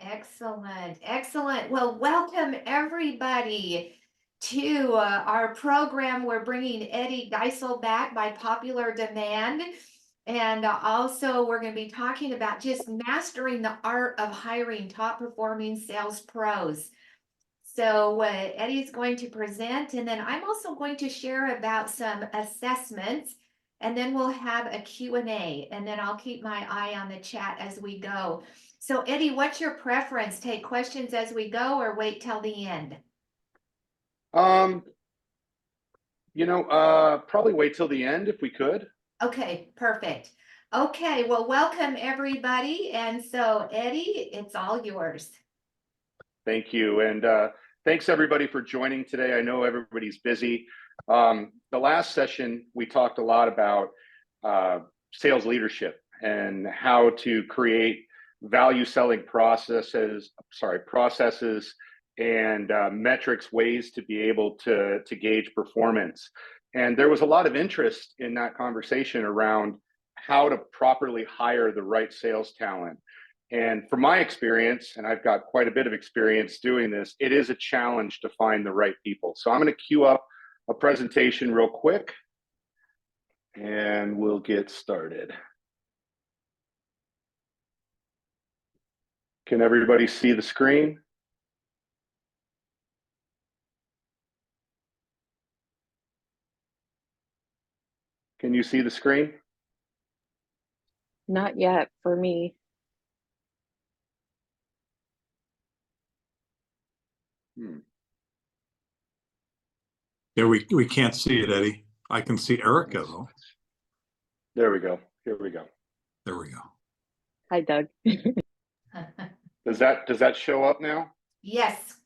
Excellent, excellent. Well, welcome everybody to our program. We're bringing Eddie Geisel back by popular demand. And also, we're going to be talking about just mastering the art of hiring top performing sales pros. So Eddie's going to present, and then I'm also going to share about some assessments, and then we'll have a Q&A, and then I'll keep my eye on the chat as we go. So Eddie, what's your preference? Take questions as we go or wait till the end? Um, probably wait till the end if we could. Okay, perfect. Okay, well, welcome everybody. And so Eddie, it's all yours. Thank you. And thanks everybody for joining today. I know everybody's busy. The last session, we talked a lot about sales leadership and how to create value selling processes and metrics, ways to be able to gauge performance. And there was a lot of interest in that conversation around how to properly hire the right sales talent. And from my experience, and I've got quite a bit of experience doing this, it is a challenge to find the right people. So I'm going to queue up a presentation real quick and we'll get started. Can everybody see the screen? Can you see the screen? Not yet for me. Yeah, we can't see it, Eddie. I can see Erica though. There we go. Here we go. There we go. Hi, Doug. Does that show up now? Yes.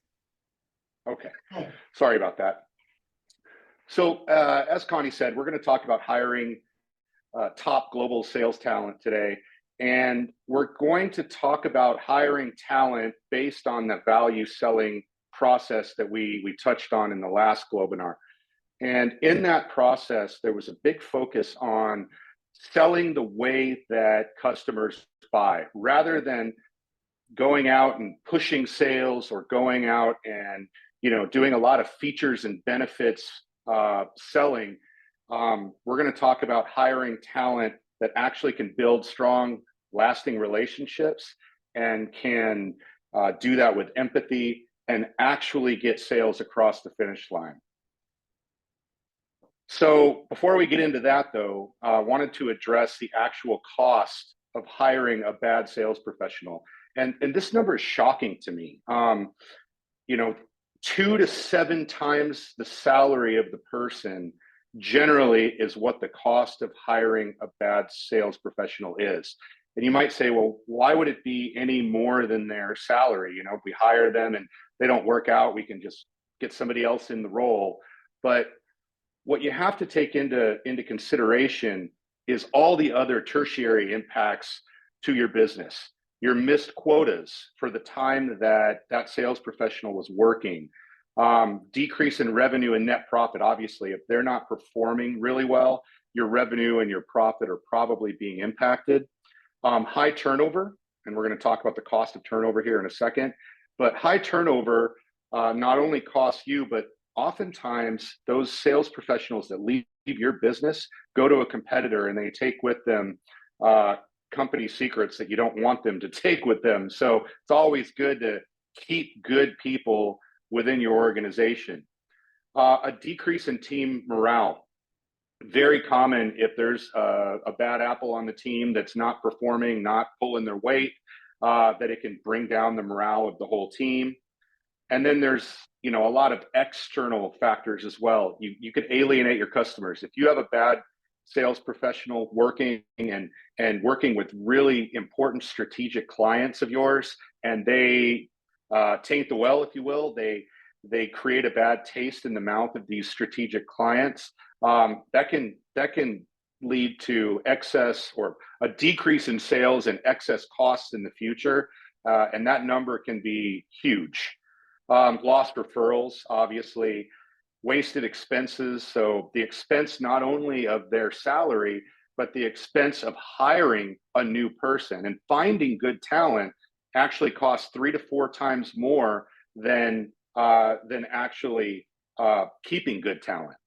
Okay. Good. Sorry about that. So as Connie said, we're going to talk about hiring top global sales talent today. And we're going to talk about hiring talent based on the value selling process that we touched on in the last Globinar. And in that process, there was a big focus on selling the way that customers buy, rather than going out and pushing sales or going out and doing a lot of features and benefits selling. We're going to talk about hiring talent that actually can build strong, lasting relationships and can do that with empathy and actually get sales across the finish line. So before we get into that, though, I wanted to address the actual cost of hiring a bad sales professional. And this number is shocking to me. 2 to 7 times the salary of the person generally is what the cost of hiring a bad sales professional is. And you might say, well, why would it be any more than their salary? If we hire them and they don't work out, we can just get somebody else in the role. But what you have to take into consideration is all the other tertiary impacts to your business. Your missed quotas for the time that sales professional was working, decrease in revenue and net profit. Obviously, if they're not performing really well, your revenue and your profit are probably being impacted. High turnover, and we're going to talk about the cost of turnover here in a second, but high turnover not only costs you, but oftentimes those sales professionals that leave your business go to a competitor and they take with them company secrets that you don't want them to take with them. So it's always good to keep good people within your organization. A decrease in team morale. Very common if there's a bad apple on the team that's not performing, not pulling their weight, that it can bring down the morale of the whole team. And then there's a lot of external factors as well. You could alienate your customers. If you have a bad sales professional working and working with really important strategic clients of yours, and they taint the well, if you will, they create a bad taste in the mouth of these strategic clients, that can lead to excess or a decrease in sales and excess costs in the future. And that number can be huge. Lost referrals, obviously, wasted expenses. So the expense not only of their salary, but the expense of hiring a new person and finding good talent actually costs 3 to 4 times more than actually keeping good talent.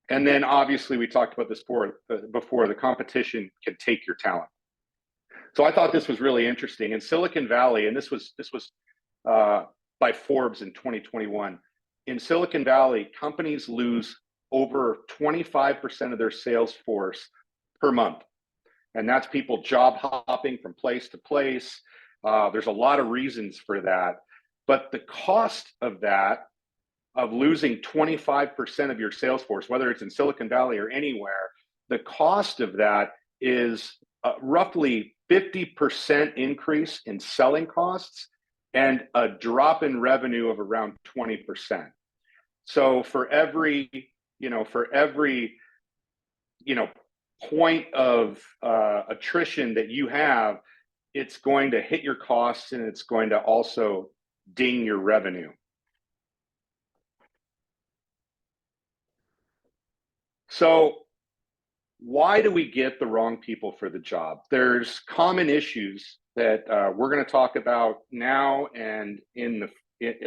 And then obviously we talked about this before, the competition can take your talent. So I thought this was really interesting. In Silicon Valley, and this was by Forbes in 2021, in Silicon Valley, companies lose over 25% of their sales force per month. And that's people job hopping from place to place. There's a lot of reasons for that. But the cost of that, of losing 25% of your sales force, whether it's in Silicon Valley or anywhere, the cost of that is roughly 50% increase in selling costs and a drop in revenue of around 20%. So for every point of attrition that you have, it's going to hit your costs and it's going to also ding your revenue. So why do we get the wrong people for the job? There's common issues that we're going to talk about now and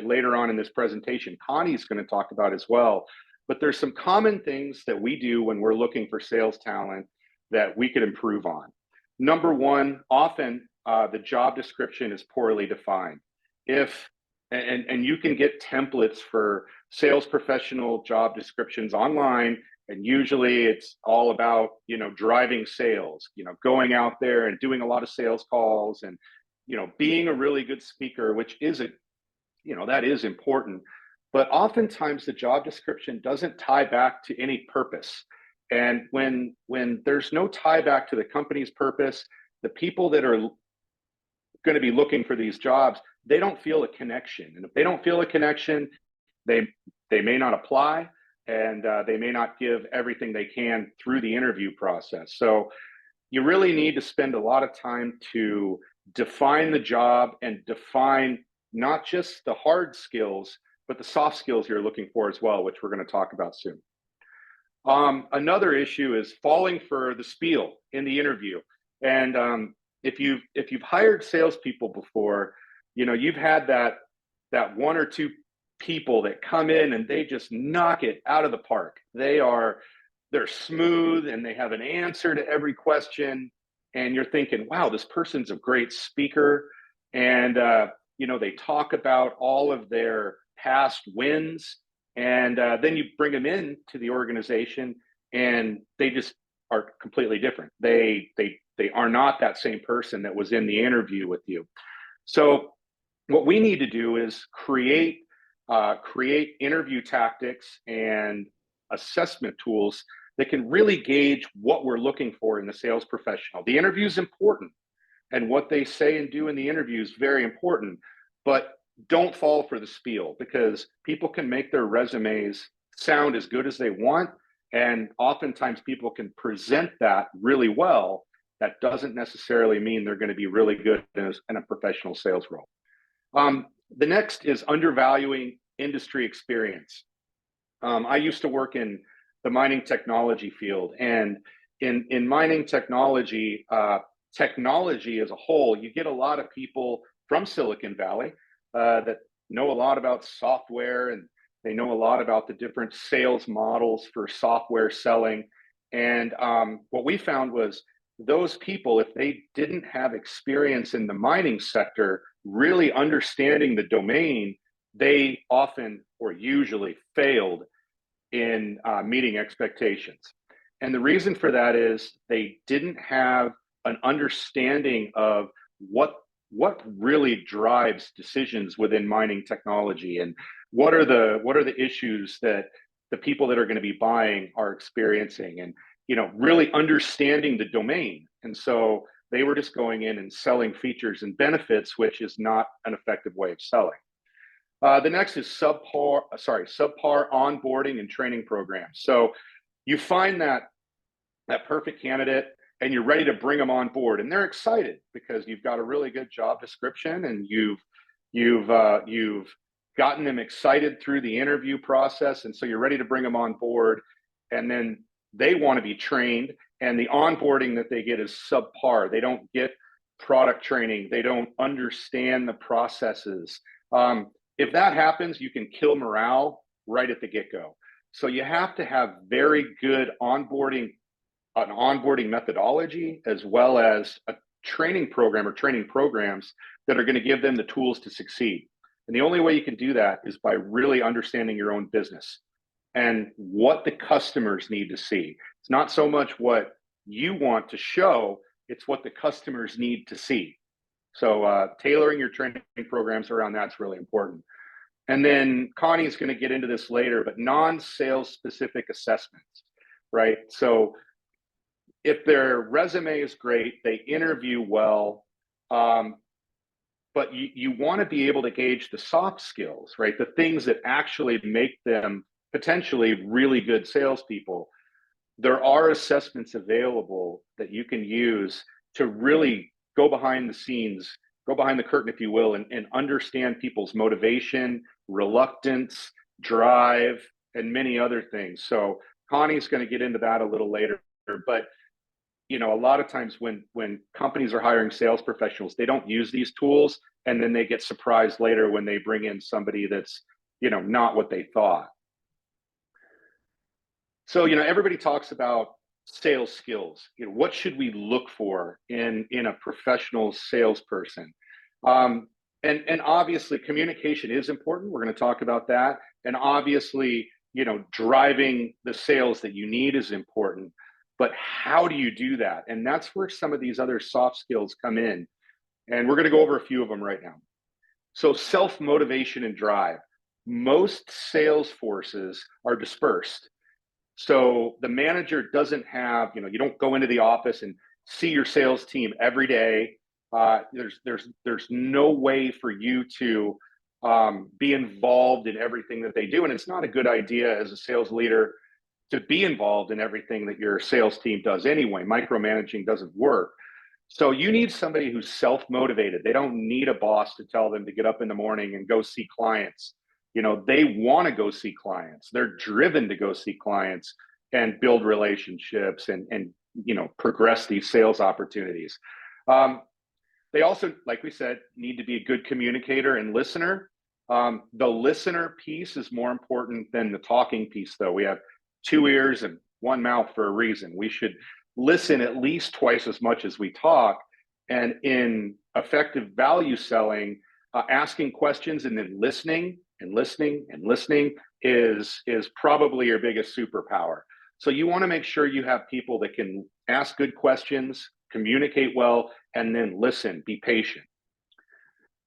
later on in this presentation. Connie's going to talk about as well. But there's some common things that we do when we're looking for sales talent that we could improve on. Number one, often the job description is poorly defined. And you can get templates for sales professional job descriptions online, and usually it's all about, driving sales, going out there and doing a lot of sales calls and, being a really good speaker, which is that is important. But oftentimes the job description doesn't tie back to any purpose. And when there's no tie back to the company's purpose, the people that are going to be looking for these jobs, they don't feel a connection. And if they don't feel a connection, they may not apply, and they may not give everything they can through the interview process. So you really need to spend a lot of time to define the job and define not just the hard skills, but the soft skills you're looking for as well, which we're going to talk about soon. Another issue is falling for the spiel in the interview. And if you've hired salespeople before, you've had that one or two people that come in and they just knock it out of the park. They're smooth and they have an answer to every question. And you're thinking, wow, this person's a great speaker. And they talk about all of their past wins, and then you bring them in to the organization and they just are completely different. They are not that same person that was in the interview with you. So what we need to do is create interview tactics and assessment tools that can really gauge what we're looking for in the sales professional. The interview is important, and what they say and do in the interview is very important, but don't fall for the spiel, because people can make their resumes sound as good as they want. And oftentimes people can present that really well. That doesn't necessarily mean they're going to be really good in a professional sales role. The next is undervaluing industry experience. I used to work in the mining technology field, and in mining technology, technology as a whole, you get a lot of people from Silicon Valley that know a lot about software, and they know a lot about the different sales models for software selling. And what we found was those people, if they didn't have experience in the mining sector, really understanding the domain, they often or usually failed in meeting expectations. And the reason for that is they didn't have an understanding of what really drives decisions within mining technology, and what are the issues that the people that are going to be buying are experiencing, and really understanding the domain. And so they were just going in and selling features and benefits, which is not an effective way of selling. The next is subpar onboarding and training programs. So you find that perfect candidate and you're ready to bring them on board, and they're excited because you've got a really good job description, and you've gotten them excited through the interview process, and so you're ready to bring them on board, and then they want to be trained, and the onboarding that they get is subpar. They don't get product training. They don't understand the processes. If that happens, you can kill morale right at the get-go. So you have to have very good onboarding methodology, as well as a training program or training programs that are going to give them the tools to succeed. And the only way you can do that is by really understanding your own business and what the customers need to see. It's not so much what you want to show, it's what the customers need to see. So tailoring your training programs around that's really important. And then Connie's going to get into this later, but non-sales specific assessments, right? So if their resume is great, they interview well, but you want to be able to gauge the soft skills, right? The things that actually make them potentially really good salespeople. There are assessments available that you can use to really go behind the scenes, go behind the curtain, if you will, and understand people's motivation, reluctance, drive, and many other things. So Connie's going to get into that a little later, but a lot of times when companies are hiring sales professionals, they don't use these tools, and then they get surprised later when they bring in somebody that's not what they thought. So everybody talks about sales skills. What should we look for in a professional salesperson? And obviously communication is important. We're going to talk about that. And obviously, driving the sales that you need is important. But how do you do that? And that's where some of these other soft skills come in. And we're going to go over a few of them right now. So self-motivation and drive. Most sales forces are dispersed. So the manager doesn't have, you don't go into the office and see your sales team every day. There's no way for you to be involved in everything that they do. And it's not a good idea as a sales leader to be involved in everything that your sales team does anyway. Micromanaging doesn't work. So you need somebody who's self-motivated. They don't need a boss to tell them to get up in the morning and go see clients. They want to go see clients. They're driven to go see clients and build relationships and progress these sales opportunities. They also, like we said, need to be a good communicator and listener. The listener piece is more important than the talking piece, though. We have 2 ears and 1 mouth for a reason. We should listen at least twice as much as we talk. And in effective value selling, asking questions and then listening and listening and listening is probably your biggest superpower. So you want to make sure you have people that can ask good questions, communicate well, and then listen, be patient.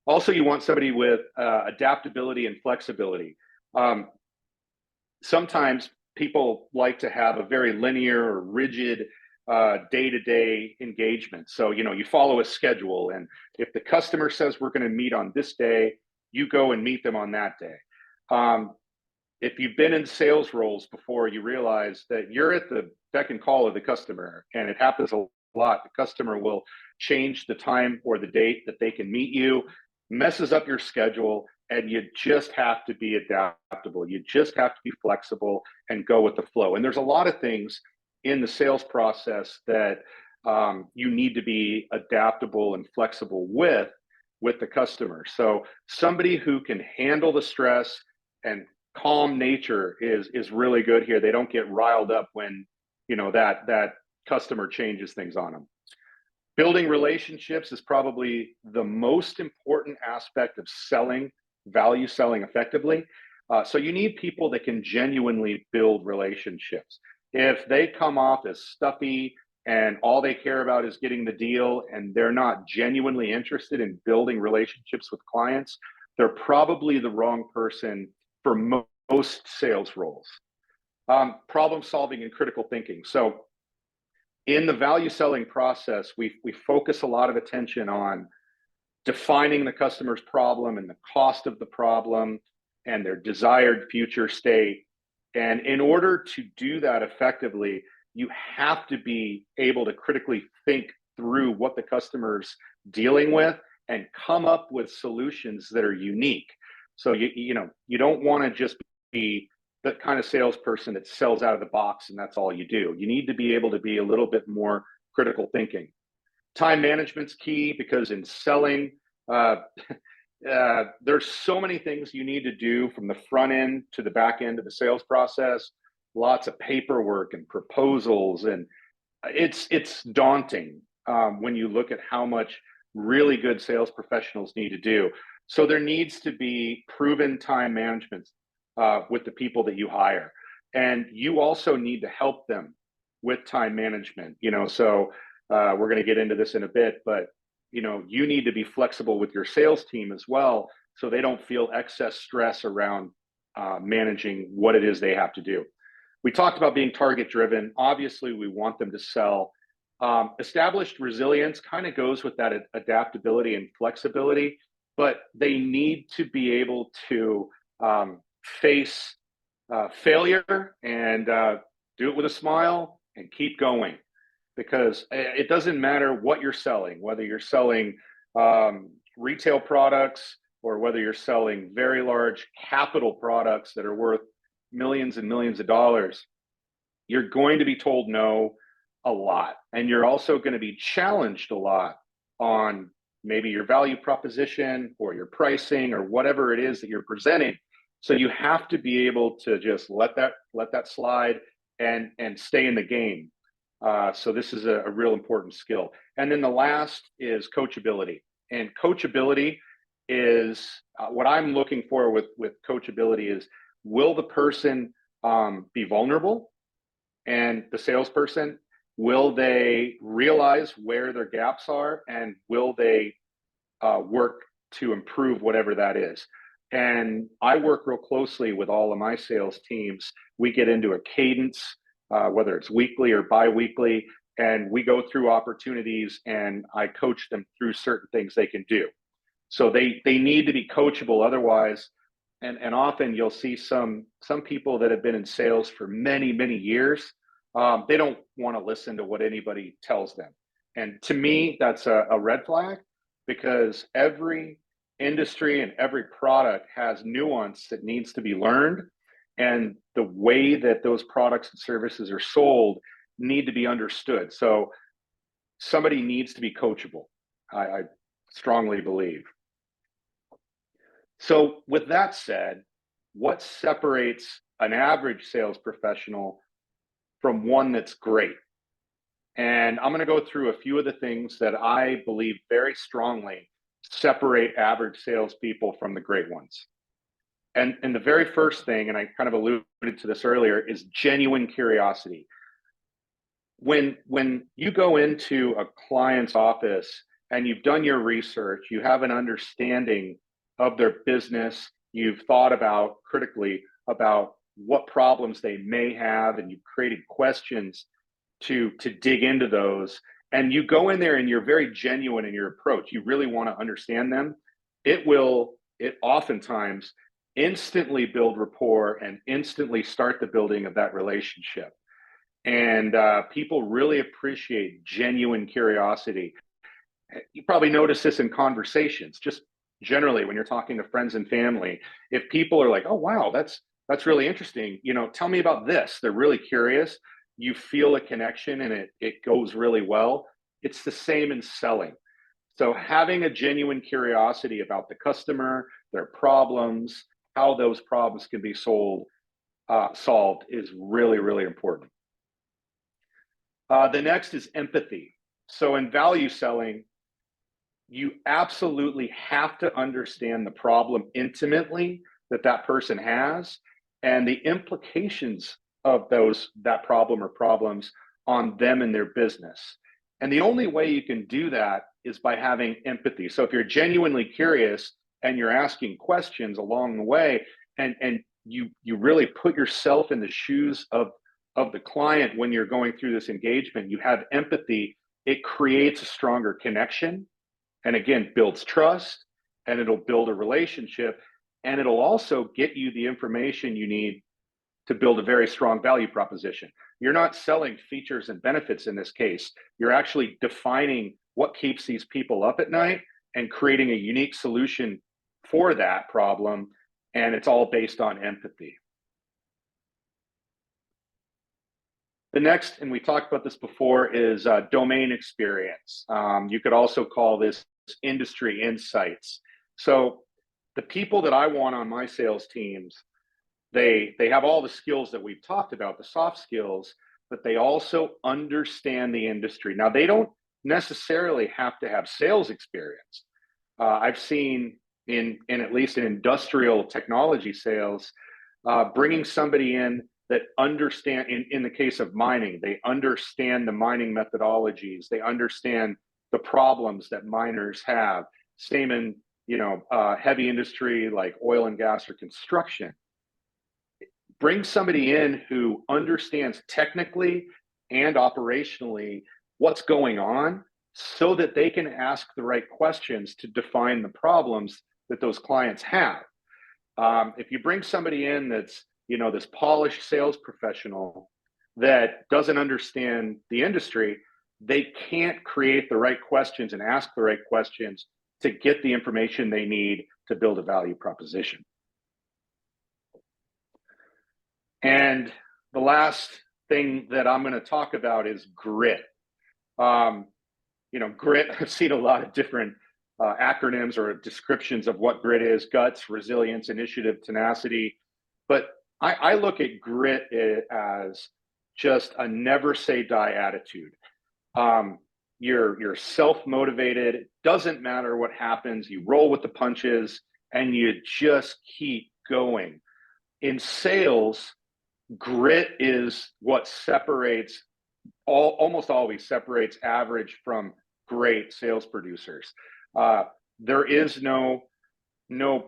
Also, you want somebody with adaptability and flexibility. Sometimes people like to have a very linear or rigid day-to-day engagement. So, you follow a schedule, and if the customer says we're going to meet on this day, you go and meet them on that day. If you've been in sales roles before, you realize that you're at the beck and call of the customer, and it happens a lot. The customer will change the time or the date that they can meet you, messes up your schedule, and you just have to be adaptable. You just have to be flexible and go with the flow. And there's a lot of things in the sales process that you need to be adaptable and flexible with the customer. So somebody who can handle the stress and calm nature is really good here. They don't get riled up when that customer changes things on them. Building relationships is probably the most important aspect of value selling effectively. So you need people that can genuinely build relationships. If they come off as stuffy and all they care about is getting the deal and they're not genuinely interested in building relationships with clients, they're probably the wrong person for most sales roles. Problem solving and critical thinking. So in the value selling process, we focus a lot of attention on defining the customer's problem and the cost of the problem and their desired future state. And in order to do that effectively, you have to be able to critically think through what the customer's dealing with and come up with solutions that are unique. So you don't want to just be the kind of salesperson that sells out of the box and that's all you do. You need to be able to be a little bit more critical thinking. Time management's key, because in selling, there's so many things you need to do from the front end to the back end of the sales process. Lots of paperwork and proposals, and it's daunting when you look at how much really good sales professionals need to do. So there needs to be proven time management with the people that you hire, and you also need to help them with time management. So we're going to get into this in a bit, but you need to be flexible with your sales team as well, so they don't feel excess stress around managing what it is they have to do. We talked about being target driven. Obviously, we want them to sell. Established resilience kind of goes with that adaptability and flexibility, but they need to be able to face failure and do it with a smile and keep going, because it doesn't matter what you're selling, whether you're selling retail products or whether you're selling very large capital products that are worth millions and millions of dollars. You're going to be told no a lot, and you're also going to be challenged a lot on maybe your value proposition or your pricing or whatever it is that you're presenting. So you have to be able to just let that slide and stay in the game. So this is a real important skill. And then the last is coachability. And coachability is what I'm looking for with coachability is, will the person be vulnerable? And the salesperson, will they realize where their gaps are? And will they work to improve whatever that is? And I work real closely with all of my sales teams. We get into a cadence, whether it's weekly or bi-weekly, and we go through opportunities and I coach them through certain things they can do. So they need to be coachable. Otherwise, and often you'll see some people that have been in sales for many, many years. They don't want to listen to what anybody tells them. And to me, that's a red flag, because every industry and every product has nuance that needs to be learned. And the way that those products and services are sold need to be understood. So somebody needs to be coachable, I strongly believe. So with that said, what separates an average sales professional from one that's great? And I'm going to go through a few of the things that I believe very strongly separate average salespeople from the great ones. And the very first thing, and I kind of alluded to this earlier, is genuine curiosity. When you go into a client's office and you've done your research, you have an understanding of their business, you've thought about critically about what problems they may have, and you've created questions to dig into those, and you go in there and you're very genuine in your approach, you really want to understand them, it oftentimes instantly build rapport and instantly start the building of that relationship. And people really appreciate genuine curiosity. You probably notice this in conversations, just generally when you're talking to friends and family. If people are like, oh wow, that's really interesting, tell me about this, they're really curious, you feel a connection and it goes really well. It's the same in selling. So having a genuine curiosity about the customer, their problems, how those problems can be solved is really, really important. The next is empathy. So in value selling, you absolutely have to understand the problem intimately that person has, and the implications of that problem or problems on them and their business. And the only way you can do that is by having empathy. So if you're genuinely curious and you're asking questions along the way, and you really put yourself in the shoes of the client when you're going through this engagement, you have empathy, it creates a stronger connection, and again, builds trust, and it'll build a relationship, and it'll also get you the information you need to build a very strong value proposition. You're not selling features and benefits in this case. You're actually defining what keeps these people up at night and creating a unique solution for that problem. And it's all based on empathy. The next, and we talked about this before, is domain experience. You could also call this industry insights. So the people that I want on my sales teams, they have all the skills that we've talked about, the soft skills, but they also understand the industry. Now, they don't necessarily have to have sales experience. I've seen in at least in industrial technology sales, bringing somebody in that understand, in the case of mining, they understand the mining methodologies, they understand the problems that miners have. Same in heavy industry like oil and gas or construction. Bring somebody in who understands technically and operationally what's going on, so that they can ask the right questions to define the problems that those clients have. If you bring somebody in that's this polished sales professional that doesn't understand the industry, they can't create the right questions and ask the right questions to get the information they need to build a value proposition. And the last thing that I'm going to talk about is grit. Grit, I've seen a lot of different acronyms or descriptions of what grit is: guts, resilience, initiative, tenacity. But I look at grit as just a never say die attitude. You're self-motivated. It doesn't matter what happens. You roll with the punches and you just keep going. In sales, grit is what separates, almost always separates average from great sales producers. There is no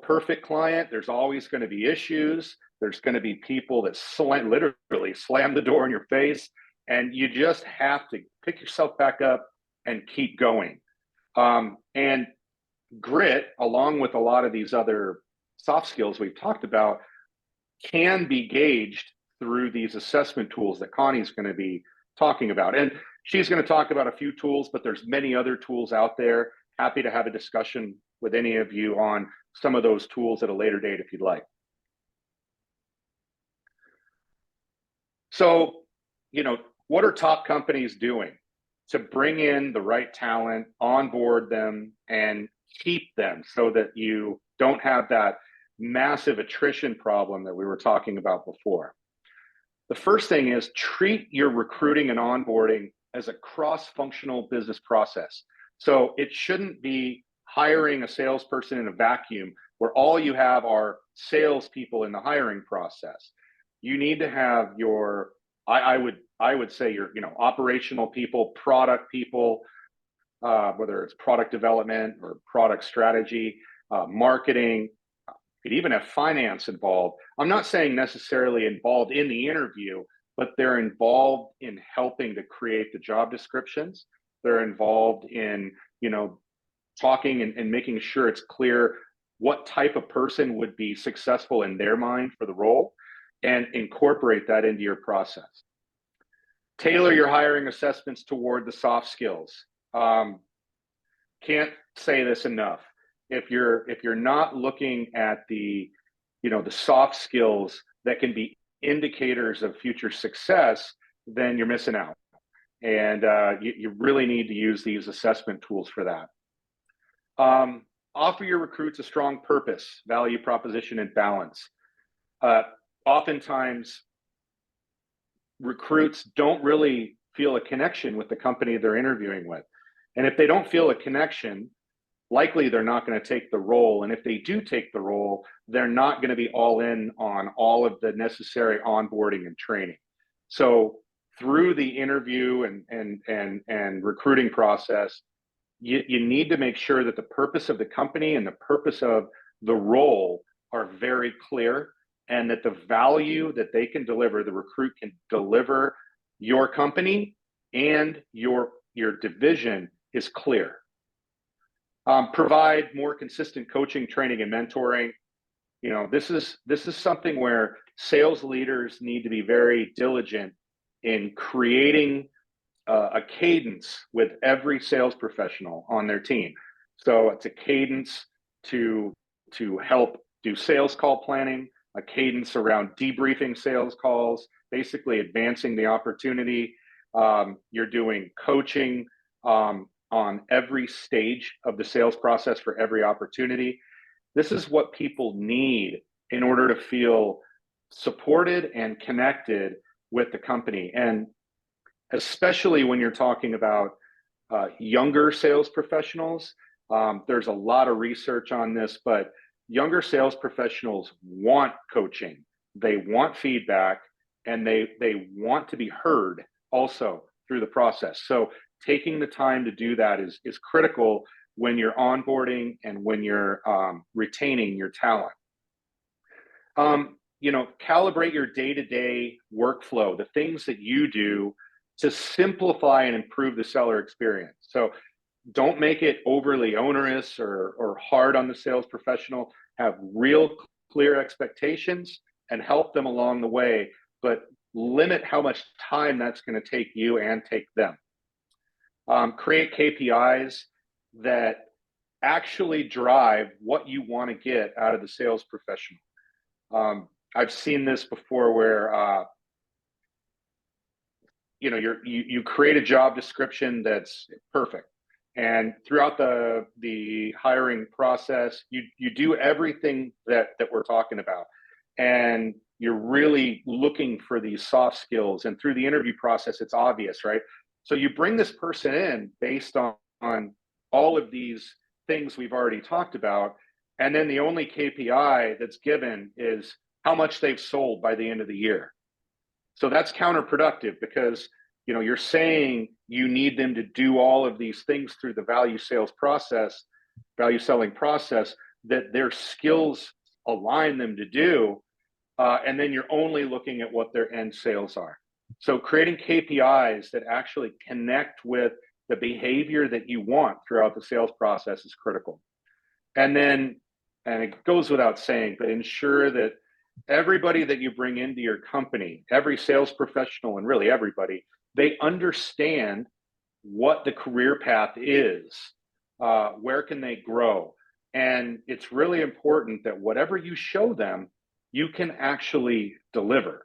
perfect client. There's always going to be issues. There's going to be people that literally slam the door in your face, and you just have to pick yourself back up and keep going. And grit, along with a lot of these other soft skills we've talked about, can be gauged through these assessment tools that Connie's going to be talking about. And she's going to talk about a few tools, but there's many other tools out there. Happy to have a discussion with any of you on some of those tools at a later date if you'd like. So, what are top companies doing to bring in the right talent, onboard them, and keep them so that you don't have that massive attrition problem that we were talking about before? The first thing is treat your recruiting and onboarding as a cross-functional business process. So it shouldn't be hiring a salesperson in a vacuum where all you have are salespeople in the hiring process. You need to have your, I would say your, operational people, product people, whether it's product development or product strategy, marketing. You could even have finance involved. I'm not saying necessarily involved in the interview, but they're involved in helping to create the job descriptions. They're involved in, talking and making sure it's clear what type of person would be successful in their mind for the role, and incorporate that into your process. Tailor your hiring assessments toward the soft skills. Can't say this enough. If you're not looking at the soft skills that can be indicators of future success, then you're missing out. And you really need to use these assessment tools for that. Offer your recruits a strong purpose, value proposition, and balance. Oftentimes, recruits don't really feel a connection with the company they're interviewing with. And if they don't feel a connection, likely they're not going to take the role. And if they do take the role, they're not going to be all in on all of the necessary onboarding and training. So through the interview and recruiting process, you need to make sure that the purpose of the company and the purpose of the role are very clear, and that the value that they can deliver, the recruit can deliver your company and your division is clear. Provide more consistent coaching, training, and mentoring. This is something where sales leaders need to be very diligent in creating a cadence with every sales professional on their team. So it's a cadence to help do sales call planning, a cadence around debriefing sales calls, basically advancing the opportunity. You're doing coaching on every stage of the sales process for every opportunity. This is what people need in order to feel supported and connected with the company. And especially when you're talking about younger sales professionals, there's a lot of research on this, but younger sales professionals want coaching, they want feedback, and they want to be heard also through the process. So taking the time to do that is critical when you're onboarding and when you're retaining your talent. Calibrate your day-to-day workflow, the things that you do to simplify and improve the seller experience. So don't make it overly onerous or hard on the sales professional. Have real clear expectations and help them along the way, but limit how much time that's going to take you and take them. Create KPIs that actually drive what you want to get out of the sales professional. I've seen this before where you create a job description that's perfect, and throughout the hiring process, you do everything that we're talking about, and you're really looking for these soft skills. And through the interview process, it's obvious, right? So you bring this person in based on all of these things we've already talked about, and then the only KPI that's given is how much they've sold by the end of the year. So that's counterproductive, because you're saying you need them to do all of these things through the value selling process that their skills align them to do, and then you're only looking at what their end sales are. So creating KPIs that actually connect with the behavior that you want throughout the sales process is critical. And it goes without saying, but ensure that everybody that you bring into your company, every sales professional and really everybody, they understand what the career path is, where can they grow. And it's really important that whatever you show them, you can actually deliver.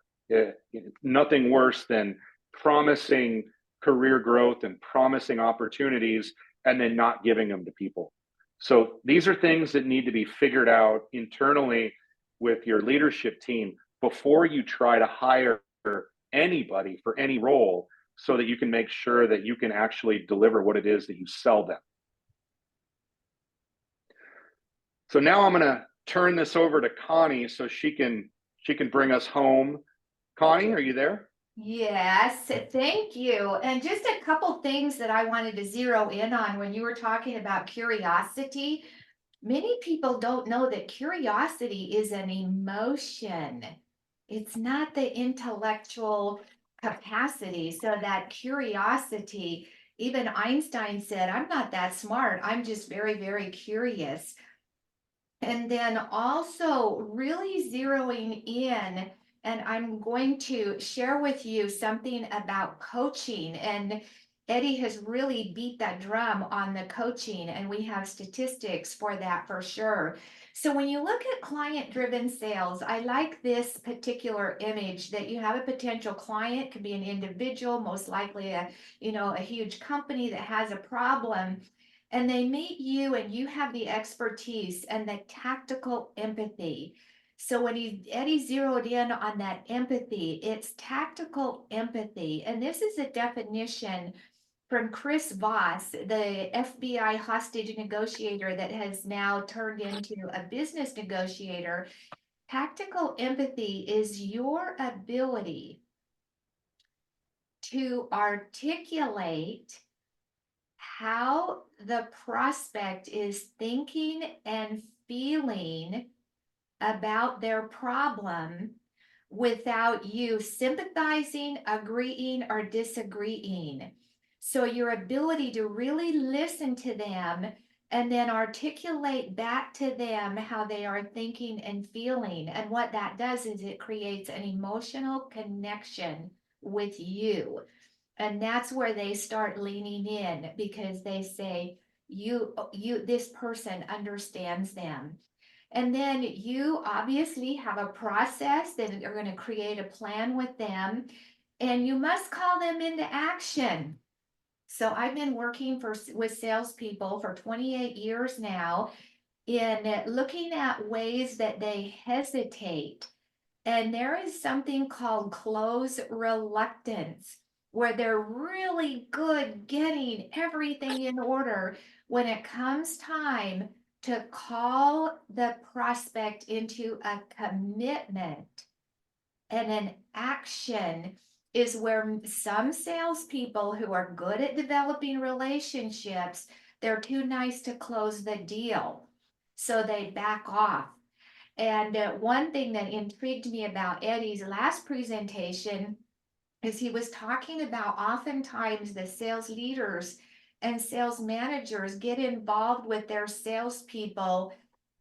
Nothing worse than promising career growth and promising opportunities and then not giving them to people. So these are things that need to be figured out internally with your leadership team before you try to hire anybody for any role, so that you can make sure that you can actually deliver what it is that you sell them. So now I'm going to turn this over to Connie so she can bring us home. Connie, are you there? Yes, thank you. And just a couple things that I wanted to zero in on when you were talking about curiosity. Many people don't know that curiosity is an emotion. It's not the intellectual capacity. So that curiosity, even Einstein said, I'm not that smart. I'm just very, very curious. And then also really zeroing in, and I'm going to share with you something about coaching. And Eddie has really beat that drum on the coaching, and we have statistics for that for sure. So when you look at client-driven sales, I like this particular image that you have a potential client, could be an individual, most likely a huge company that has a problem. And they meet you, and you have the expertise and the tactical empathy. So when Eddie zeroed in on that empathy, it's tactical empathy. And this is a definition from Chris Voss, the FBI hostage negotiator that has now turned into a business negotiator. Tactical empathy is your ability to articulate how the prospect is thinking and feeling about their problem without you sympathizing, agreeing, or disagreeing. So your ability to really listen to them and then articulate back to them how they are thinking and feeling. And what that does is it creates an emotional connection with you. And that's where they start leaning in, because they say, this person understands them. And then you obviously have a process that you're going to create a plan with them, and you must call them into action. So I've been working with salespeople for 28 years now in looking at ways that they hesitate. And there is something called close reluctance, where they're really good getting everything in order. When it comes time to call the prospect into a commitment and an action, is where some salespeople who are good at developing relationships, they're too nice to close the deal. So they back off. And one thing that intrigued me about Eddie's last presentation is he was talking about oftentimes the sales leaders and sales managers get involved with their salespeople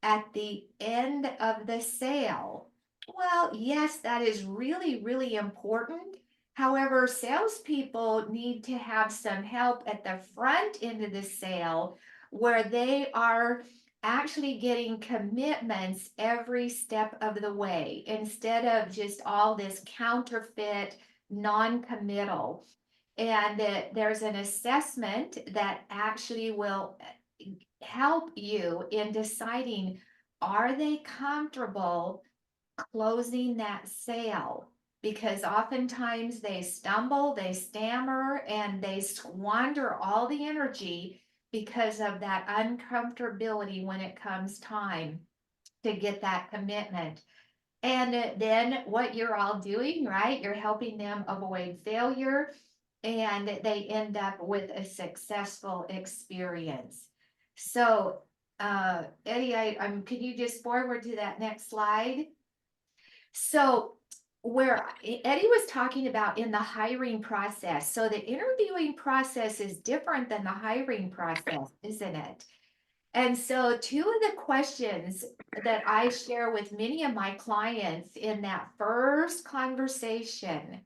at the end of the sale. Well, yes, that is really, really important. However, salespeople need to have some help at the front end of the sale where they are actually getting commitments every step of the way instead of just all this counterfeit non-committal. And there's an assessment that actually will help you in deciding, are they comfortable closing that sale? Because oftentimes they stumble, they stammer, and they squander all the energy because of that uncomfortability when it comes time to get that commitment. And then what you're all doing, right? You're helping them avoid failure, and they end up with a successful experience. So, Eddie, can you just forward to that next slide? So, where Eddie was talking about in the hiring process. So the interviewing process is different than the hiring process, isn't it? And so two of the questions that I share with many of my clients in that first conversation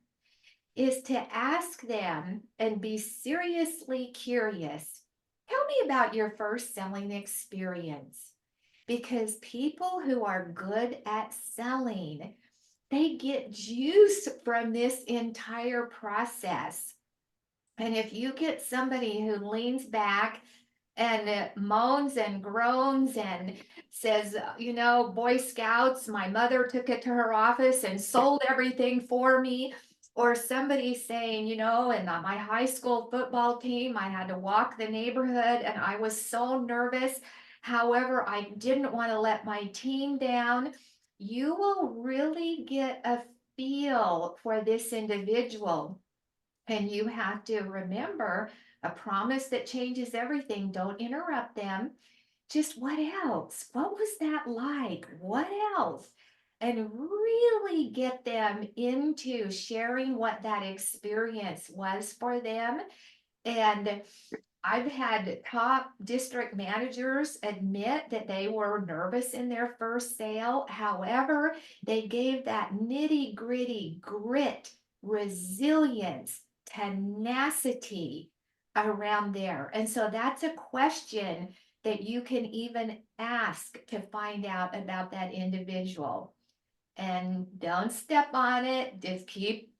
is to ask them and be seriously curious. Tell me about your first selling experience. Because people who are good at selling, they get juice from this entire process. And if you get somebody who leans back and moans and groans and says, Boy Scouts, my mother took it to her office and sold everything for me. Or somebody saying, in my high school football team, I had to walk the neighborhood and I was so nervous. However, I didn't want to let my team down. You will really get a feel for this individual. And you have to remember a promise that changes everything. Don't interrupt them. Just what else? What was that like? What else? And really get them into sharing what that experience was for them. And I've had top district managers admit that they were nervous in their first sale. However, they gave that nitty-gritty grit, resilience, tenacity around there. And so that's a question that you can even ask to find out about that individual. And don't step on it, just keep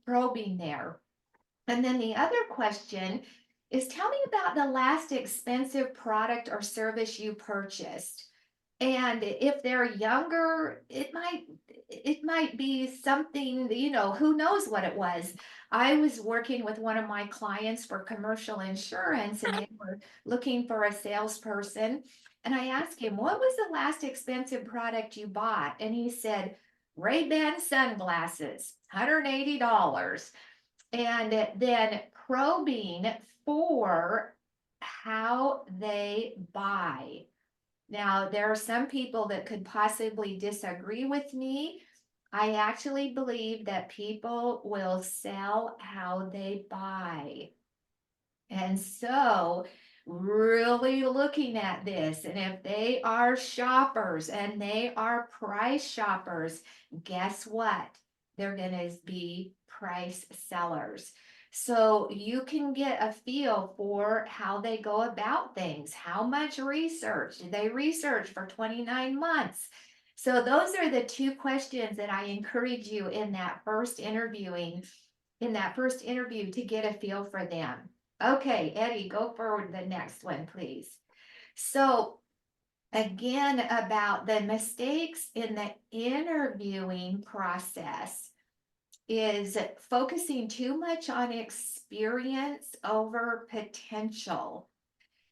probing there. And then the other question is, tell me about the last expensive product or service you purchased. And if they're younger, it might be something, who knows what it was. I was working with one of my clients for commercial insurance, and they were looking for a salesperson. And I asked him, what was the last expensive product you bought? And he said, Ray-Ban sunglasses, $180. And then probing for how they buy. Now, there are some people that could possibly disagree with me. I actually believe that people will sell how they buy. And so, really looking at this, and if they are shoppers and they are price shoppers, guess what? They're going to be price sellers. So you can get a feel for how they go about things. How much research? Did they research for 29 months? So those are the two questions that I encourage you in that first interview to get a feel for them. Okay, Eddie, go forward to the next one, please. So again, about the mistakes in the interviewing process is focusing too much on experience over potential.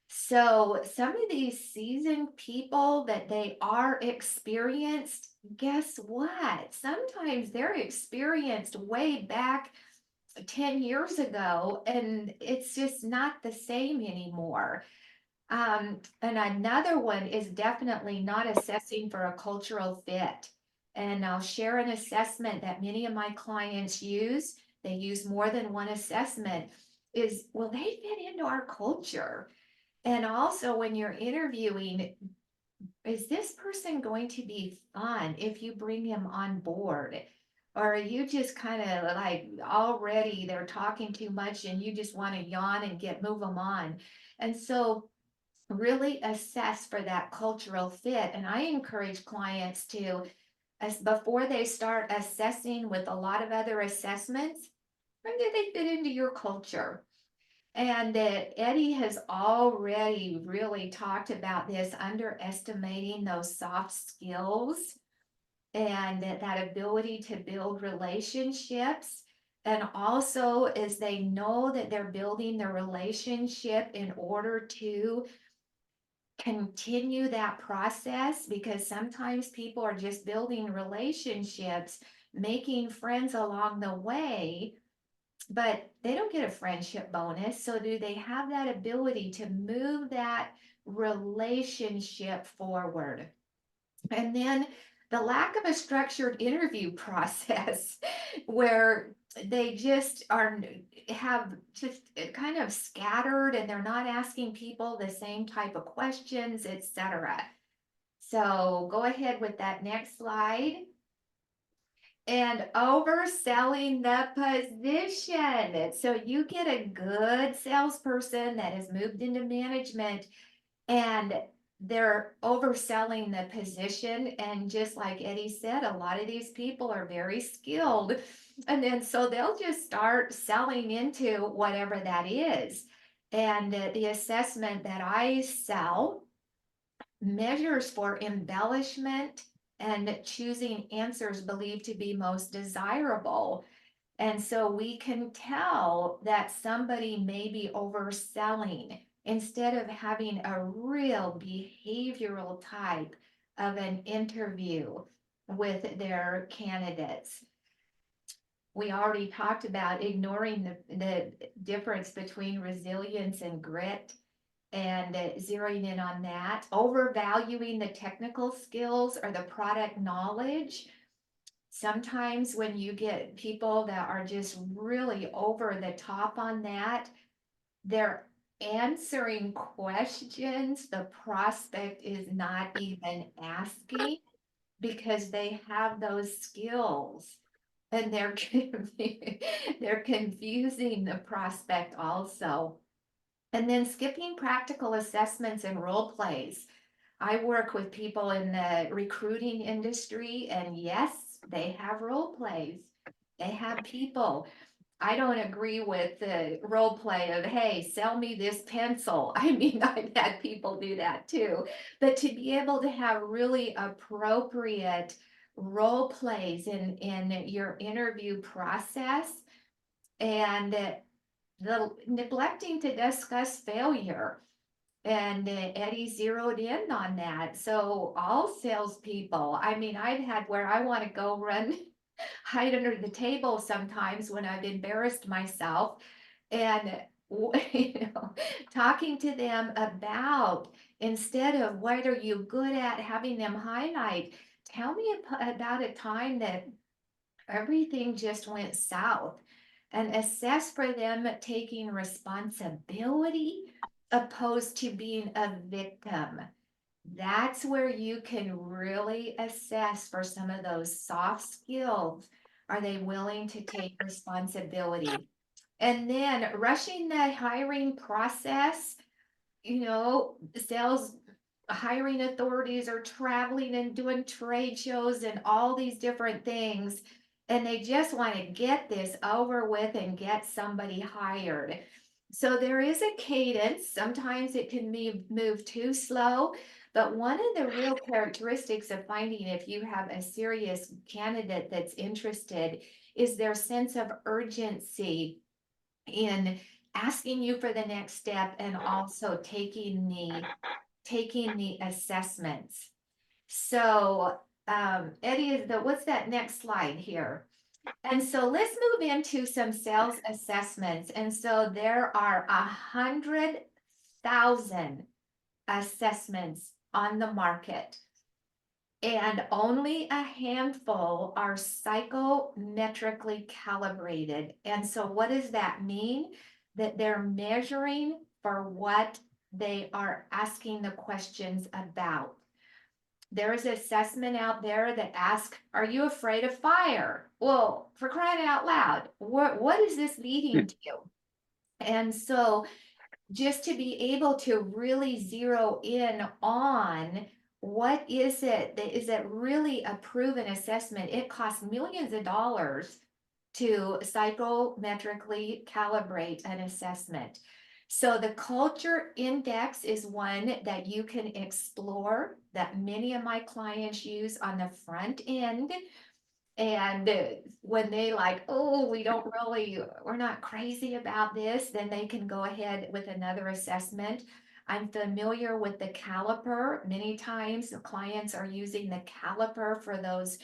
So some of these seasoned people that they are experienced, guess what? Sometimes they're experienced way back 10 years ago, and it's just not the same anymore. And another one is definitely not assessing for a cultural fit. And I'll share an assessment that many of my clients use. They use more than one assessment. Is, will they fit into our culture? And also, when you're interviewing, is this person going to be fun if you bring him on board? Or are you just kind of like already they're talking too much and you just want to yawn and move them on? And so really assess for that cultural fit. And I encourage clients to, as before they start assessing with a lot of other assessments, when do they fit into your culture? And Eddie has already really talked about this, underestimating those soft skills and that ability to build relationships. And also, as they know that they're building the relationship in order to continue that process, because sometimes people are just building relationships, making friends along the way, but they don't get a friendship bonus. So do they have that ability to move that relationship forward? And then the lack of a structured interview process where they just have just kind of scattered and they're not asking people the same type of questions, etc. So go ahead with that next slide. And overselling the position. So you get a good salesperson that has moved into management and they're overselling the position. And just like Eddie said, a lot of these people are very skilled. And then so they'll just start selling into whatever that is. And the assessment that I sell measures for embellishment and choosing answers believed to be most desirable. And so we can tell that somebody may be overselling instead of having a real behavioral type of an interview with their candidates. We already talked about ignoring the difference between resilience and grit and zeroing in on that, overvaluing the technical skills or the product knowledge. Sometimes when you get people that are just really over the top on that, they're answering questions the prospect is not even asking because they have those skills. And they're they're confusing the prospect also. And then skipping practical assessments and role plays. I work with people in the recruiting industry, and yes, they have role plays. They have people. I don't agree with the role play of, hey, sell me this pencil. I mean, I've had people do that too. But to be able to have really appropriate role plays in your interview process, and the neglecting to discuss failure. And Eddie zeroed in on that. So all salespeople, I mean, I've had where I want to go run, hide under the table sometimes when I've embarrassed myself, and talking to them about, instead of what are you good at, having them highlight, tell me about a time that everything just went south, and assess for them taking responsibility opposed to being a victim. That's where you can really assess for some of those soft skills. Are they willing to take responsibility? And then rushing the hiring process, sales hiring authorities are traveling and doing trade shows and all these different things. And they just want to get this over with and get somebody hired. So there is a cadence. Sometimes it can move too slow. But one of the real characteristics of finding if you have a serious candidate that's interested is their sense of urgency in asking you for the next step and also taking the assessments. So Eddie, what's that next slide here? And so let's move into some sales assessments. And so there are 100,000 assessments on the market, and only a handful are psychometrically calibrated. And so what does that mean? That they're measuring for what they are asking the questions about. There is an assessment out there that asks, are you afraid of fire? Well, for crying out loud, what is this leading to? And so just to be able to really zero in on what is it that is it really a proven assessment. It costs millions of dollars to psychometrically calibrate an assessment. So the culture index is one that you can explore, that many of my clients use on the front end. And when they like, oh, we're not crazy about this, then they can go ahead with another assessment. I'm familiar with the caliper. Many times the clients are using the caliper for those,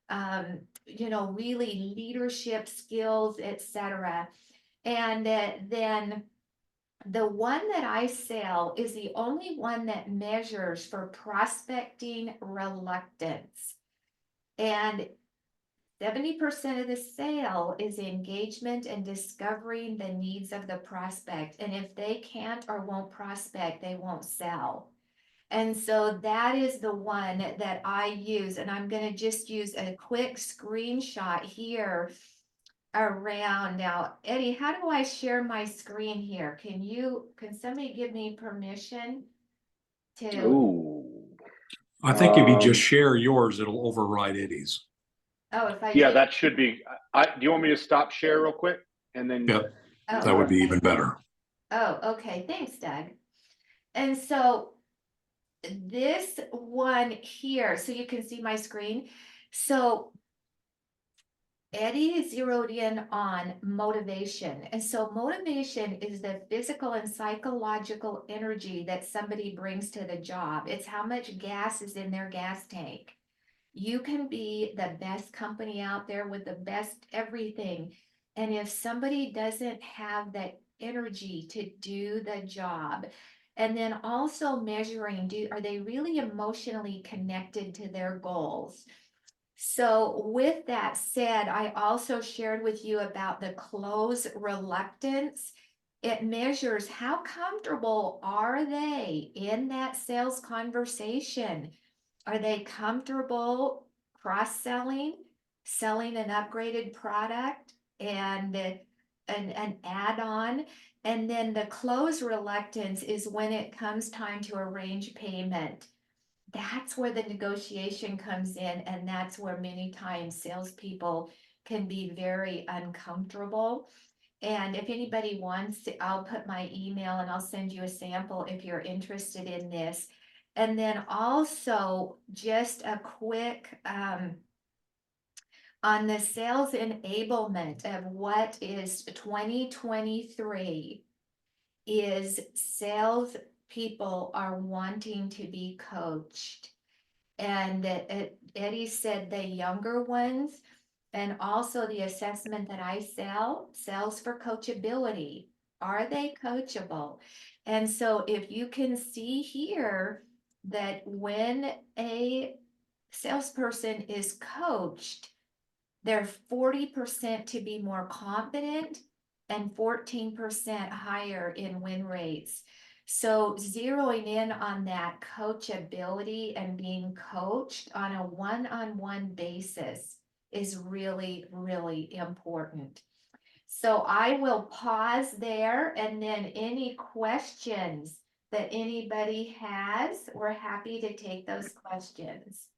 really leadership skills, etc. And then the one that I sell is the only one that measures for prospecting reluctance. And 70% of the sale is engagement and discovering the needs of the prospect. And if they can't or won't prospect, they won't sell. And so that is the one that I use. And I'm going to just use a quick screenshot here around. Now, Eddie, how do I share my screen here? Can somebody give me permission to? Ooh. I think if you just share yours, it'll override Eddie's. Oh, if I Yeah, just, that should be. Do you want me to stop share real quick and then? Yep, oh, that would be okay. even better. Oh, okay. Thanks, Doug. And so this one here, so you can see my screen. So Eddie zeroed in on motivation. And so motivation is the physical and psychological energy that somebody brings to the job. It's how much gas is in their gas tank. You can be the best company out there with the best everything. And if somebody doesn't have that energy to do the job, and then also measuring, are they really emotionally connected to their goals? So with that said, I also shared with you about the close reluctance. It measures how comfortable are they in that sales conversation. Are they comfortable cross-selling, selling an upgraded product and an add-on? And then the close reluctance is when it comes time to arrange payment. That's where the negotiation comes in, and that's where many times salespeople can be very uncomfortable. And if anybody wants to, I'll put my email and I'll send you a sample if you're interested in this. And then also just a quick on the sales enablement of what is 2023 is sales people are wanting to be coached. And Eddie said the younger ones, and also the assessment that I sells for coachability. Are they coachable? And so if you can see here that when a salesperson is coached, they're 40% to be more confident and 14% higher in win rates. So zeroing in on that coachability and being coached on a one-on-one basis is really, really important. So I will pause there, and then any questions that anybody has, we're happy to take those questions.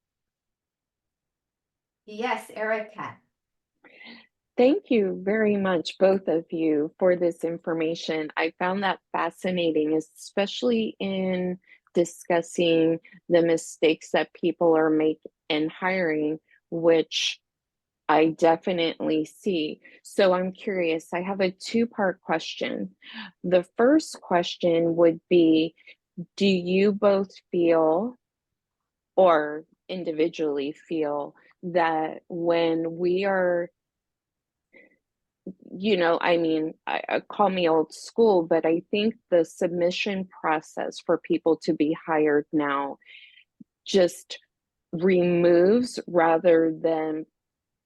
Yes, Erica. Thank you very much, both of you, for this information. I found that fascinating, especially in discussing the mistakes that people are making in hiring, which I definitely see. So I'm curious, I have a two-part question. The first question would be, do you both feel or individually feel that when we are, I mean, I call me old school, but I think the submission process for people to be hired now just removes rather than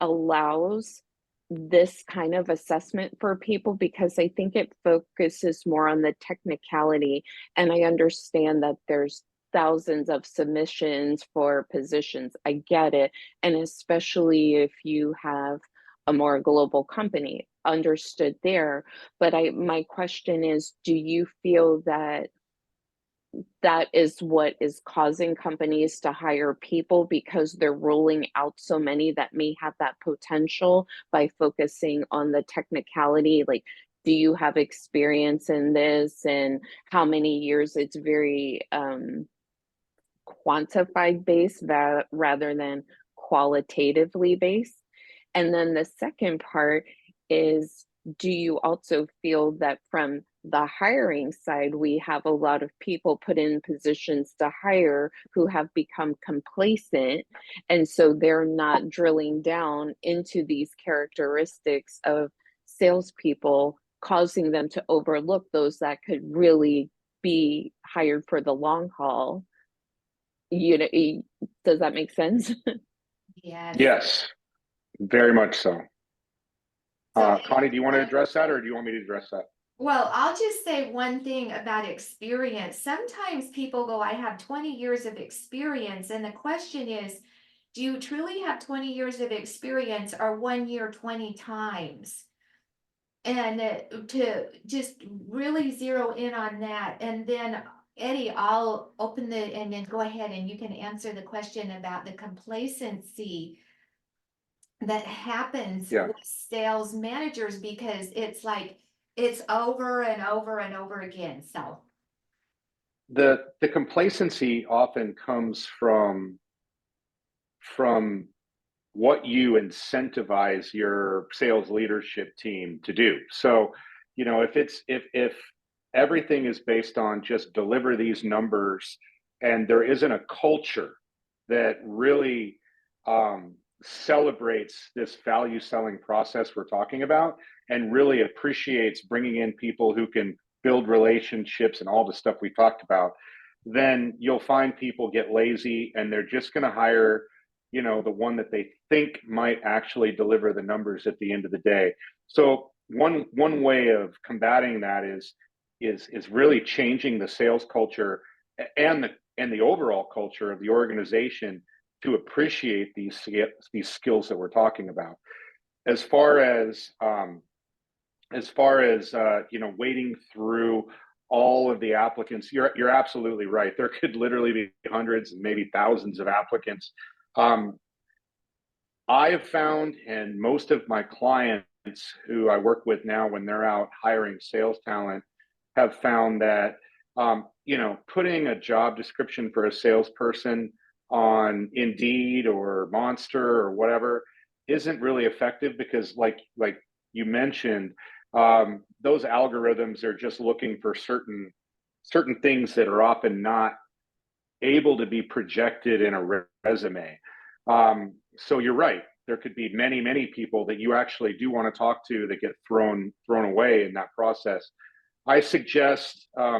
allows this kind of assessment for people, because I think it focuses more on the technicality. And I understand that there's thousands of submissions for positions. I get it. And especially if you have a more global company, understood there. But my question is, do you feel that that is what is causing companies to hire people, because they're ruling out so many that may have that potential by focusing on the technicality? Like, do you have experience in this, and how many years? It's very quantified based rather than qualitatively based. And then the second part is, do you also feel that from the hiring side, we have a lot of people put in positions to hire who have become complacent, and so they're not drilling down into these characteristics of salespeople, causing them to overlook those that could really be hired for the long haul? Does that make sense? Yes. Yes, very much so. So Connie, do you want to address that, or do you want me to address that? well, I'll just say one thing about experience. Sometimes people go, I have 20 years of experience. And the question is, do you truly have 20 years of experience, or 1 year 20 times? And to just really zero in on that. And then Eddie, I'll open and then go ahead and you can answer the question about the complacency that happens Yeah. with sales managers, because it's like it's over and over and over again. So The complacency often comes from what you incentivize your sales leadership team to do. So, if everything is based on just deliver these numbers, and there isn't a culture that really celebrates this value selling process we're talking about, and really appreciates bringing in people who can build relationships and all the stuff we talked about, then you'll find people get lazy, and they're just going to hire the one that they think might actually deliver the numbers at the end of the day. So one way of combating that is really changing the sales culture and the overall culture of the organization to appreciate these skills that we're talking about. As far as wading through all of the applicants, you're absolutely right. There could literally be hundreds and maybe thousands of applicants. I have found, and most of my clients who I work with now, when they're out hiring sales talent, have found that putting a job description for a salesperson on Indeed or Monster or whatever isn't really effective, because, like you mentioned, those algorithms are just looking for certain things that are often not able to be projected in a resume. So you're right. There could be many, many people that you actually do want to talk to that get thrown away in that process. I suggest, I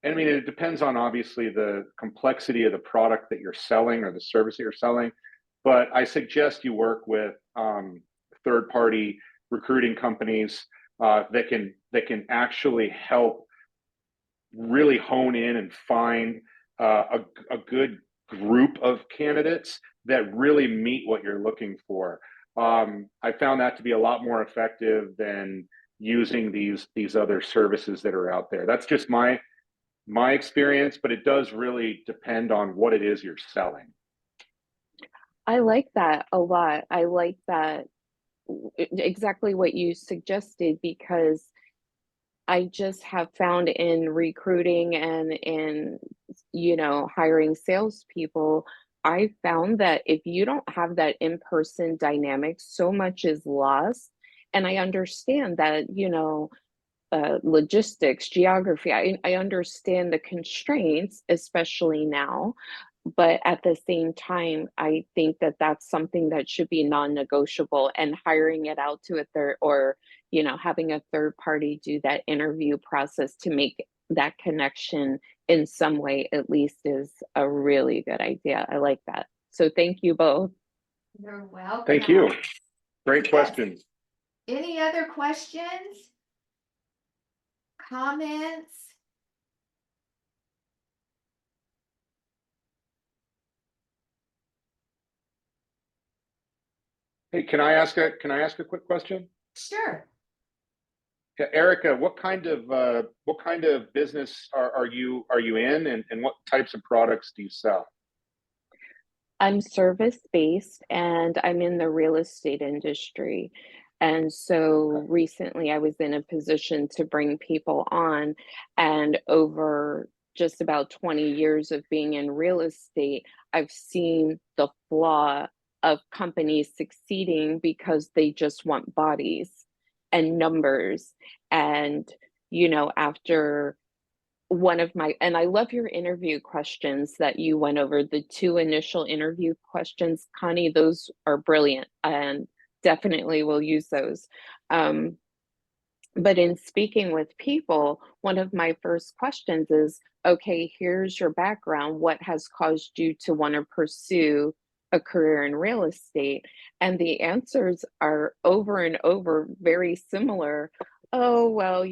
mean, it depends on obviously the complexity of the product that you're selling or the service that you're selling, but I suggest you work with third-party recruiting companies that can actually help really hone in and find a good group of candidates that really meet what you're looking for. I found that to be a lot more effective than using these other services that are out there. That's just my experience, but it does really depend on what it is you're selling. I like that a lot. I like that exactly what you suggested, because I just have found in recruiting and in, hiring salespeople, I found that if you don't have that in-person dynamic, so much is lost. And I understand that, logistics, geography, I understand the constraints, especially now. But at the same time, I think that that's something that should be non-negotiable, and hiring it out to a third, or, having a third party do that interview process to make that connection in some way, at least, is a really good idea. I like that. So thank you both. You're welcome. Thank you. Great Yes. questions. Any other questions? Comments? Hey, can I ask a quick question? Sure. Yeah, Erica, what kind of business are you in, and what types of products do you sell? I'm service-based and I'm in the real estate industry. And so recently I was in a position to bring people on, and over just about 20 years of being in real estate, I've seen the flaw of companies succeeding because they just want bodies and numbers. And, after and I love your interview questions that you went over, the two initial interview questions, Connie, those are brilliant, and definitely will use those. But in speaking with people, one of my first questions is, okay, here's your background. What has caused you to want to pursue a career in real estate? And the answers are over and over very similar. Oh, well,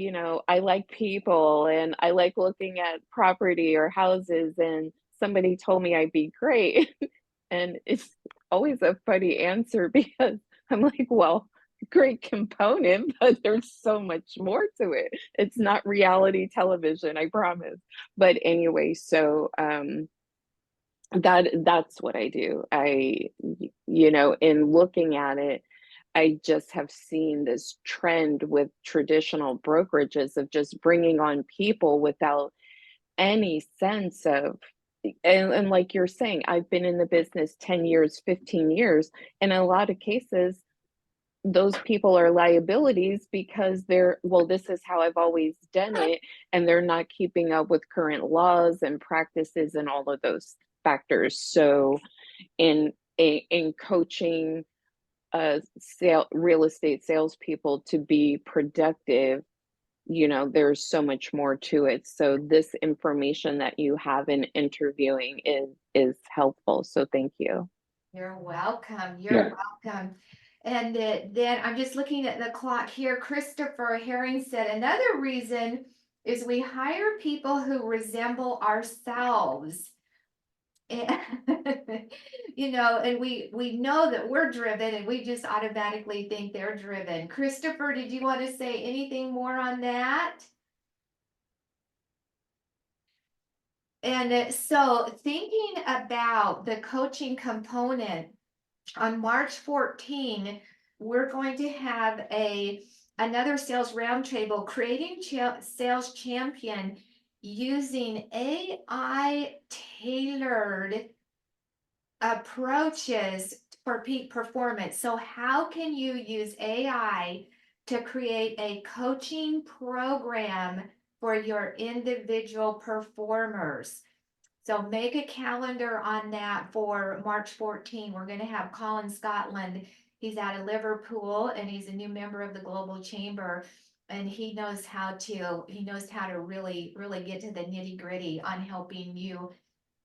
I like people and I like looking at property or houses, and somebody told me I'd be great. And it's always a funny answer because I'm like, well, great component, but there's so much more to it. It's not reality television, I promise. But anyway, so that's what I do. In looking at it, I just have seen this trend with traditional brokerages of just bringing on people without any sense of, and like you're saying, I've been in the business 10 years, 15 years, and in a lot of cases those people are liabilities because well, this is how I've always done it, and they're not keeping up with current laws and practices and all of those factors. So in coaching real estate salespeople to be productive, there's so much more to it. So this information that you have in interviewing is helpful. So thank you. You're welcome. You're welcome. And then I'm just looking at the clock here. Christopher Herring said another reason is we hire people who resemble ourselves. And, and we know that we're driven, and we just automatically think they're driven. Christopher, did you want to say anything more on that? And so thinking about the coaching component, on March 14, we're going to have another sales roundtable, creating sales champion using AI tailored approaches for peak performance. So how can you use AI to create a coaching program for your individual performers? So make a calendar on that for March 14. We're going to have Colin Scotland. He's out of Liverpool and he's a new member of the Global Chamber. And he knows how to really, really get to the nitty gritty on helping you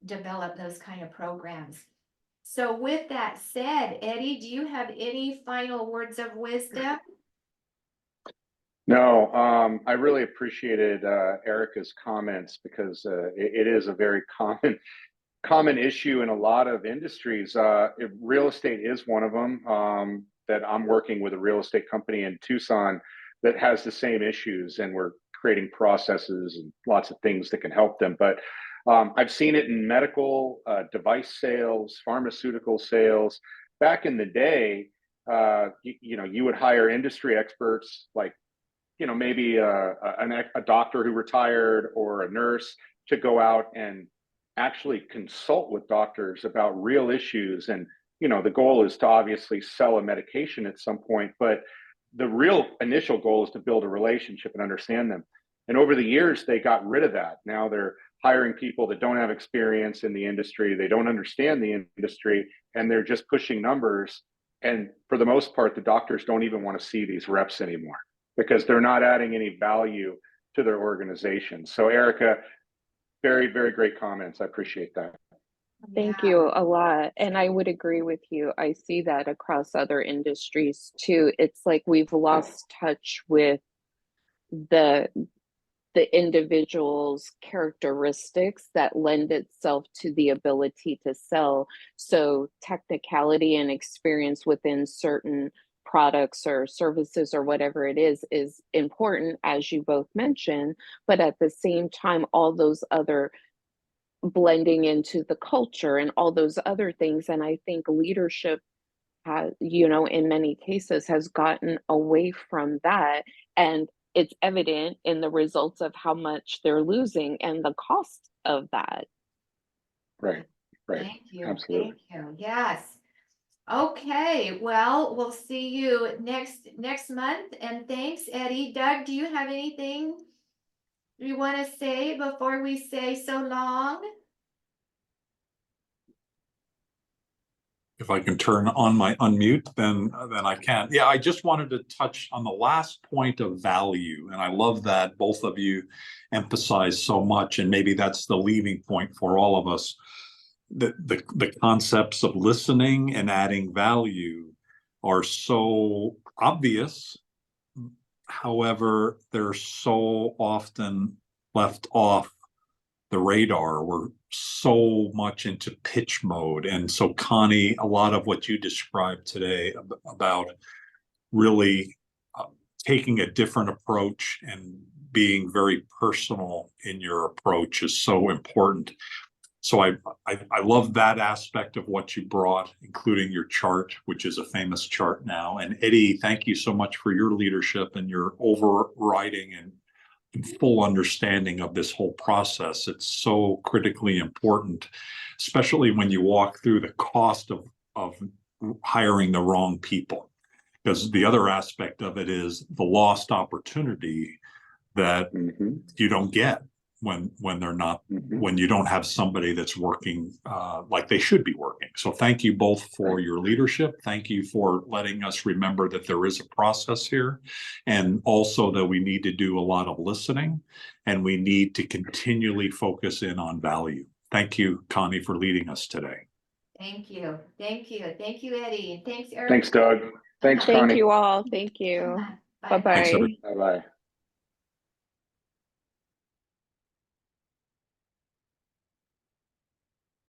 develop those kind of programs. So with that said, Eddie, do you have any final words of wisdom? No, I really appreciated Erica's comments, because it is a very common issue in a lot of industries. Real estate is one of them. That I'm working with a real estate company in Tucson that has the same issues, and we're creating processes and lots of things that can help them. But I've seen it in medical device sales, pharmaceutical sales. Back in the day, you would hire industry experts like, maybe a doctor who retired or a nurse to go out and actually consult with doctors about real issues. And, the goal is to obviously sell a medication at some point, but the real initial goal is to build a relationship and understand them. And over the years, they got rid of that. Now they're hiring people that don't have experience in the industry. They don't understand the industry, and they're just pushing numbers. And for the most part, the doctors don't even want to see these reps anymore because they're not adding any value to their organization. So Erica, very, very great comments. I appreciate that. Thank you a lot. And I would agree with you. I see that across other industries too. It's like we've lost touch with the individual's characteristics that lend itself to the ability to sell. So technicality and experience within certain products or services or whatever it is important, as you both mentioned, but at the same time, all those other blending into the culture and all those other things. And I think leadership has, in many cases has gotten away from that. And it's evident in the results of how much they're losing and the cost of that. Right. Thank you. Absolutely. Thank you. Yes. Okay. Well, we'll see you next month. And thanks, Eddie. Doug, do you have anything you want to say before we say so long? If I can turn on my unmute, then I can. Yeah, I just wanted to touch on the last point of value. And I love that both of you emphasize so much. And maybe that's the leaving point for all of us. The concepts of listening and adding value are so obvious. However, they're so often left off the radar. We're so much into pitch mode. And so, Connie, a lot of what you described today about really taking a different approach and being very personal in your approach is so important. So I love that aspect of what you brought, including your chart, which is a famous chart now. And Eddie, thank you so much for your leadership and your overriding and full understanding of this whole process. It's so critically important, especially when you walk through the cost of hiring the wrong people. Because the other aspect of it is the lost opportunity that you don't get when they're not, when you don't have somebody that's working like they should be working. So thank you both for your leadership. Thank you for letting us remember that there is a process here, and also that we need to do a lot of listening, and we need to continually focus in on value. Thank you, Connie, for leading us today. Thank you. Thank you. Thank you, Eddie. And thanks, Eric. Thanks, Doug. Thanks, Connie. Thank you all. Thank you. Bye-bye. Thanks, everybody. Bye-bye.